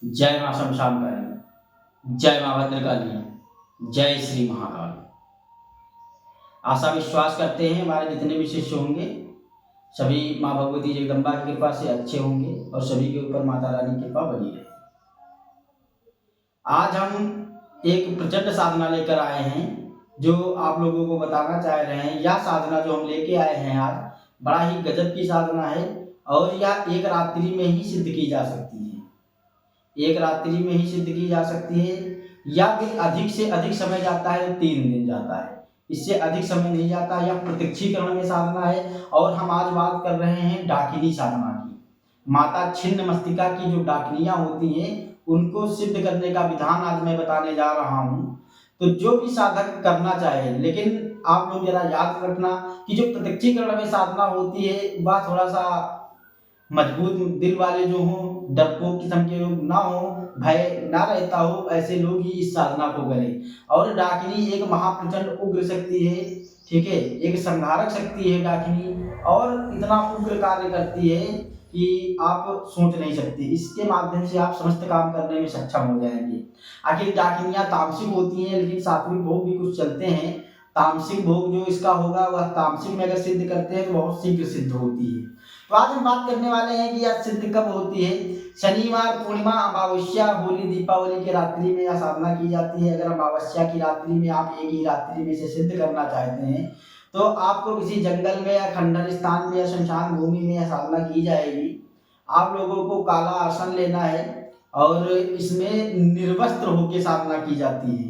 जय मां शमशानकाली, जय मां भद्रकाली, जय श्री महाकाल। आशा विश्वास करते हैं हमारे जितने भी शिष्य होंगे सभी मां भगवती जगदम्बा की कृपा से अच्छे होंगे और सभी के ऊपर माता रानी की कृपा बनी रहे। आज हम एक प्रचंड साधना लेकर आए हैं जो आप लोगों को बताना चाह रहे हैं। यह साधना जो हम लेके आए हैं आज बड़ा ही गजब की साधना है और यह एक रात्रि में ही सिद्ध की जा सकती है। एक रात्रि में ही सिद्ध की जा सकती है या फिर अधिक से अधिक समय जाता है तो 3 दिन जाता है, इससे अधिक समय नहीं जाता। यह प्रत्यक्षीकरण में साधना है और हम आज बात कर रहे हैं डाकिनी साधना की। माता छिन्न मस्तिका की जो डाकिनियां होती हैं उनको सिद्ध करने का विधान आज मैं बताने जा रहा हूँ। तो जो भी साधक करना चाहे, लेकिन आप लोग जरा याद रखना कि जो प्रत्यक्षीकरण में साधना होती है वह थोड़ा सा मजबूत दिल वाले जो हों, डरपोक किस्म के लोग ना हो, भय ना रहता हो, ऐसे लोग ही इस साधना को करें। और डाकिनी एक महाप्रचंड उग्र शक्ति है, ठीक है, एक संहारक शक्ति है डाकिनी और इतना उग्र कार्य करती है कि आप सोच नहीं सकते। इसके माध्यम से आप समस्त काम करने में सक्षम हो जाएंगे। आखिर डाकिनियां तामसिक होती हैं लेकिन सात्विक भोग भी कुछ चलते हैं। तामसिक भोग जो इसका होगा वह तामसिक में अगर सिद्ध करते हैं तो बहुत शीघ्र सिद्ध होती है। तो आज हम बात करने वाले हैं कि यह सिद्ध कब होती है। शनिवार, पूर्णिमा, अमावस्या, होली, दीपावली की रात्रि में यह साधना की जाती है। अगर अमावस्या की रात्रि में आप एक ही रात्रि में से सिद्ध करना चाहते हैं तो आपको किसी जंगल में या खंडर स्थान में या शमशान भूमि में यह साधना की जाएगी। आप लोगों को काला आसन लेना है और इसमें निर्वस्त्र होकर साधना की जाती है।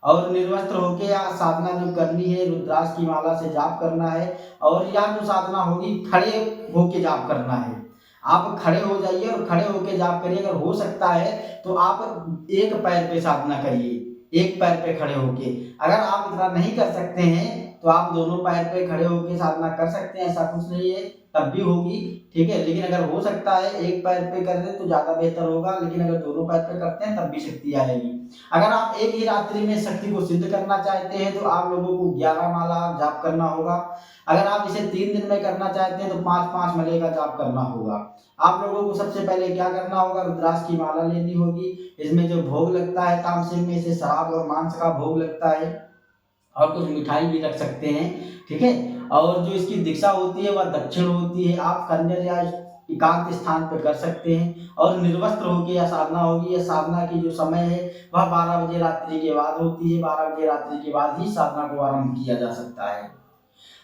और निर्वस्त्र होके या साधना जो करनी है रुद्राक्ष की माला से जाप करना है। और या जो साधना होगी खड़े होके जाप करना है। आप खड़े हो जाइए और खड़े होके जाप करिए। अगर हो सकता है तो आप एक पैर पे साधना करिए, एक पैर पे खड़े होके। अगर आप इतना नहीं कर सकते हैं तो आप दोनों पैर पे खड़े होके साधना कर सकते हैं, ऐसा कुछ नहीं है, तब भी होगी, ठीक है। लेकिन अगर हो सकता है एक पैर पे कर दे तो ज्यादा बेहतर होगा, लेकिन अगर दोनों पैर पे करते हैं तब भी शक्ति आएगी। अगर आप एक ही रात्रि में शक्ति को सिद्ध करना चाहते हैं तो आप लोगों को 11 माला जाप करना होगा। अगर आप इसे 3 दिन में करना चाहते हैं तो 5-5 माले का जाप करना होगा। आप लोगों को सबसे पहले क्या करना होगा, रुद्राक्ष की माला लेनी होगी। इसमें जो भोग लगता है तामसिक में से शराब और मांस का भोग लगता है और कुछ मिठाई भी रख सकते हैं, ठीक है। और जो इसकी दीक्षा होती है वह दक्षिण होती है। आप खंडर या एकांत स्थान पर कर सकते हैं और निर्वस्त्र होकर यह साधना होगी। यह साधना की जो समय है वह 12 बजे रात्रि के बाद होती है। 12 बजे रात्रि के बाद ही साधना को आरंभ किया जा सकता है।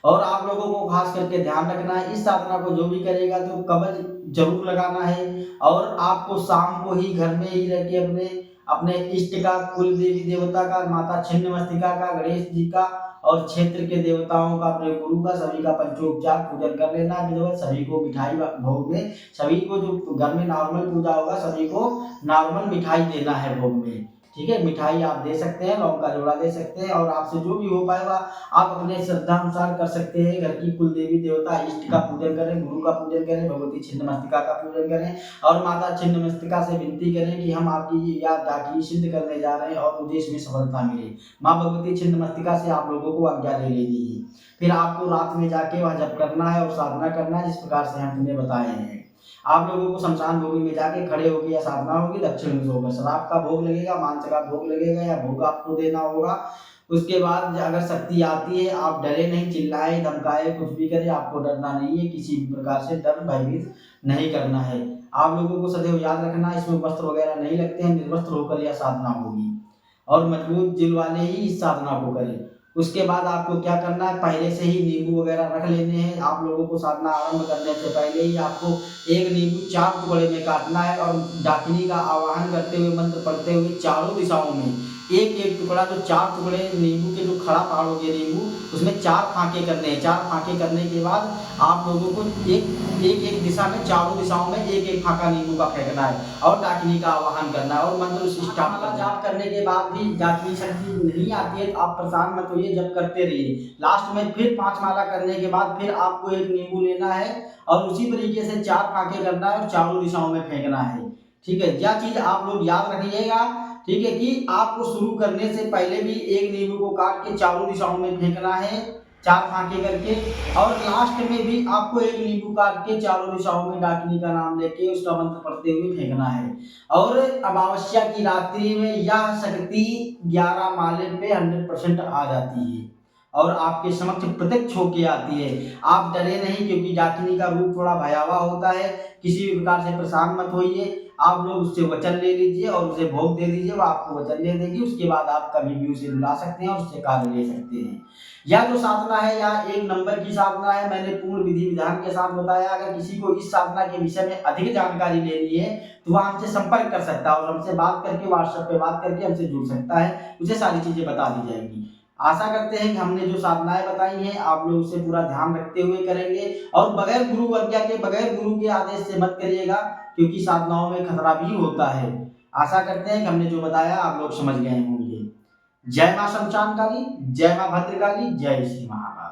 और आप लोगों को खास करके ध्यान रखना है, इस साधना को जो भी करेगा तो कवच जरूर लगाना है। और आपको शाम को ही घर में ही रह के अपने अपने इष्ट का, कुल देवी देवता का, माता छिन्न मस्तिका का, गणेश जी का और क्षेत्र के देवताओं का, अपने गुरु का, सभी का पंचोपचार पूजन कर लेना है। विधिवत सभी को मिठाई भोग में, सभी को जो घर में नॉर्मल पूजा होगा सभी को नॉर्मल मिठाई देना है भोग में, ठीक है। मिठाई आप दे सकते हैं, लौंग का जोड़ा दे सकते हैं और आपसे जो भी हो पाएगा आप अपने श्रद्धा अनुसार कर सकते हैं। घर की कुल देवी देवता इष्ट का पूजन करें, गुरु का पूजन करें, भगवती छिन्न मस्तिका का पूजन करें और माता छिन्न मस्तिका से विनती करें कि हम आपकी या डाकिनी सिद्ध करने जा रहे हैं और मुझे इसमें सफलता मिले। माँ भगवती छिन्न मस्तिका से आप लोगों को आज्ञा ले लेनी है। फिर आपको रात में जाके वह जप करना है और साधना करना है जिस प्रकार से हम तुम्हें बताए हैं। आप लोगों को शमशान भूमि में जाके खड़े होकर या साधना होगी, दक्षिण मुख होगा। शराब का भोग लगेगा, मांस का भोग लगेगा या भोग आपको देना होगा। उसके बाद अगर शक्ति आती है आप डरे नहीं, चिल्लाए धमकाए कुछ भी करे, आपको डरना नहीं है। किसी भी प्रकार से डर भयभीत नहीं करना है। आप लोगों को सदैव याद रखना है इसमें वस्त्र वगैरह नहीं लगते हैं, निर्वस्त्र होकर यह साधना होगी और मजबूत दिल वाले ही इस साधना को करें। उसके बाद आपको क्या करना है, पहले से ही नींबू वगैरह रख लेने हैं। आप लोगों को साधना आरंभ करने से पहले ही आपको एक नींबू 4 टुकड़े में काटना है और डाकिनी का आवाहन करते हुए, मंत्र पढ़ते हुए चारों दिशाओं में एक एक टुकड़ा, जो 4 टुकड़े नींबू के जो खड़ा पाड़ोगे नींबू उसमें 4 फांके करने हैं। 4 फांके करने के बाद आप लोगों को एक दिशा में, चारों दिशाओं में एक एक फांका नींबू का फेंकना है और डाकिनी का आवाहन करना है और मंत्र स्टार्ट करना। जाप करने के बाद भी डाकिनी शक्ति नहीं आती है तो आप परेशान मत होइए, जब करते रहिए। लास्ट में फिर 5 माला करने के बाद फिर आपको एक नींबू लेना है और उसी तरीके से 4 फांके करना है और चारों दिशाओं में फेंकना है, ठीक है। यह चीज आप लोग याद रखिएगा, ठीक है, कि आपको शुरू करने से पहले भी एक नींबू को काट के चारों दिशाओं में फेंकना है 4 फांके करके, और लास्ट में भी आपको एक नींबू काट के चारों दिशाओं में डाकिनी का नाम लेके उसका मंत्र पढ़ते हुए फेंकना है। और अमावस्या की रात्रि में यह शक्ति 11 माले पे 100% आ जाती है और आपके समक्ष प्रत्यक्ष होके आती है। आप डरे नहीं, क्योंकि डाकिनी का रूप थोड़ा भयावह होता है। किसी भी प्रकार से परेशान मत होइए, आप लोग उससे वचन ले लीजिए और उसे भोग दे दीजिए, वो आपको वचन दे देगी। उसके बाद आप कभी भी उसे बुला सकते हैं और उससे कार्य ले सकते हैं। यह जो साधना है यह एक नंबर की साधना है, मैंने पूर्ण विधि विधान के साथ बताया। अगर किसी को इस साधना के विषय में अधिक जानकारी लेनी है तो वह हमसे संपर्क कर सकता है और हमसे बात करके, व्हाट्सएप पे बात करके हमसे जुड़ सकता है, उसे सारी चीजें बता दी जाएंगी। आशा करते हैं कि हमने जो साधनाएं बताई हैं आप लोग उसे पूरा ध्यान रखते हुए करेंगे और बगैर गुरु आज्ञा के, बगैर गुरु के आदेश से मत करिएगा, क्योंकि साधनाओं में खतरा भी होता है। आशा करते हैं कि हमने जो बताया आप लोग समझ गए होंगे। जय मां शमशान काली, जय मां भद्रकाली, जय श्री महाकाल।